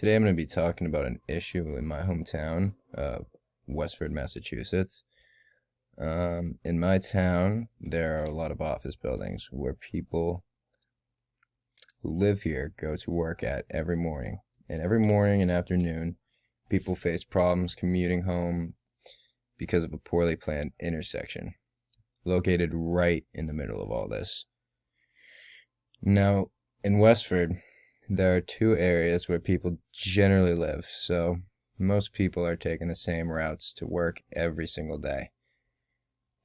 Today I'm going to be talking about an issue in my hometown of Westford, Massachusetts. In my town, there are a lot of office buildings where people who live here go to work at every morning. And every morning and afternoon, people face problems commuting home because of a poorly planned intersection located right in the middle of all this. Now, in Westford, there are two areas where people generally live, so most people are taking the same routes to work every single day.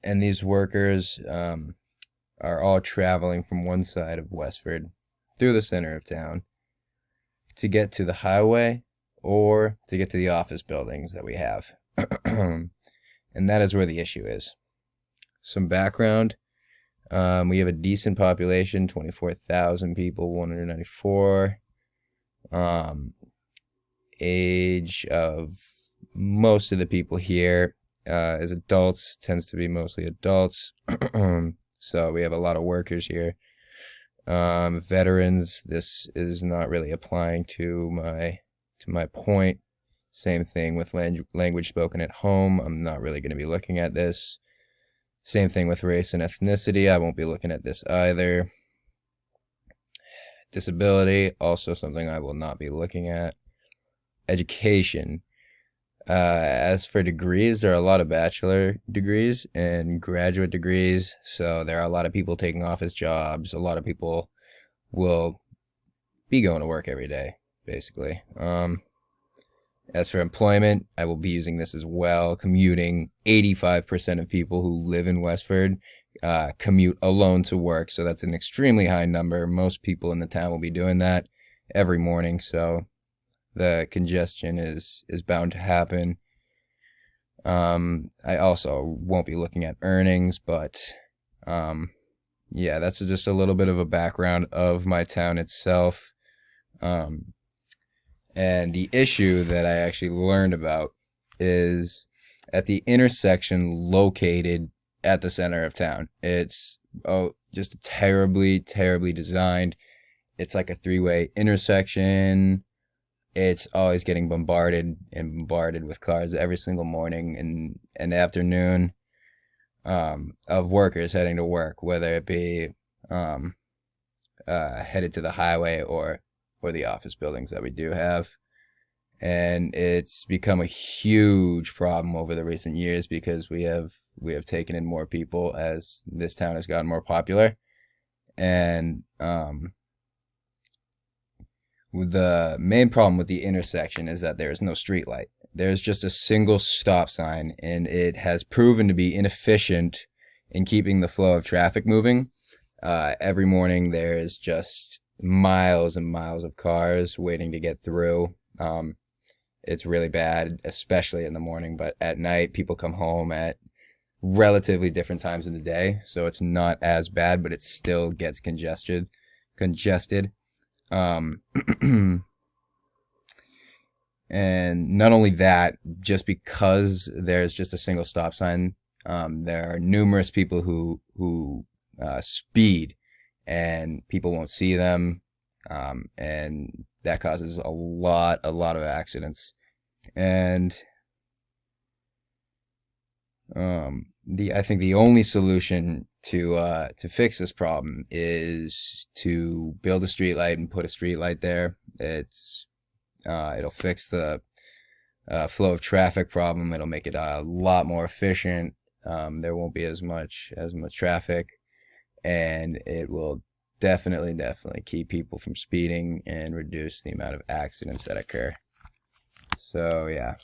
And these workers are all traveling from one side of Westford through the center of town to get to the highway or to get to the office buildings that we have. And that is where the issue is. Some background. We have a decent population, 24,000 people, 194. Age of most of the people here is adults, tends to be mostly adults. So we have a lot of workers here. Veterans, this is not really applying to my point. Same thing with language spoken at home. I'm not really going to be looking at this. Same thing with race and ethnicity. I won't be looking at this either. Disability, also something I will not be looking at. Education. As for degrees, there are a lot of bachelor degrees and graduate degrees, so there are a lot of people taking office jobs. A lot of people will be going to work every day, basically. As for employment, I will be using this as well. Commuting, 85% of people who live in Westford commute alone to work, so that's an extremely high number. Most people in the town will be doing that every morning, so the congestion is bound to happen. I also won't be looking at earnings, but yeah, that's just a little bit of a background of my town itself. And the issue that I actually learned about is at the intersection located at the center of town. It's just terribly, terribly designed. It's like a three-way intersection. It's always getting bombarded with cars every single morning and afternoon of workers heading to work, whether it be headed to the highway or the office buildings that we do have. And it's become a huge problem over the recent years because we have taken in more people as this town has gotten more popular. And the main problem with the intersection is that there is no street light. There's just a single stop sign, and it has proven to be inefficient in keeping the flow of traffic moving. Every morning there's just miles and miles of cars waiting to get through. It's really bad, especially in the morning, but at night people come home at relatively different times in the day, so it's not as bad, but it still gets congested. And not only that, just because there's just a single stop sign, there are numerous people who speed, and people won't see them, and that causes a lot of accidents. And I think the only solution to fix this problem is to build a street light and put a street light there. It'll fix the flow of traffic problem. It'll make it a lot more efficient. There won't be as much traffic, and it will definitely keep people from speeding and reduce the amount of accidents that occur. So yeah.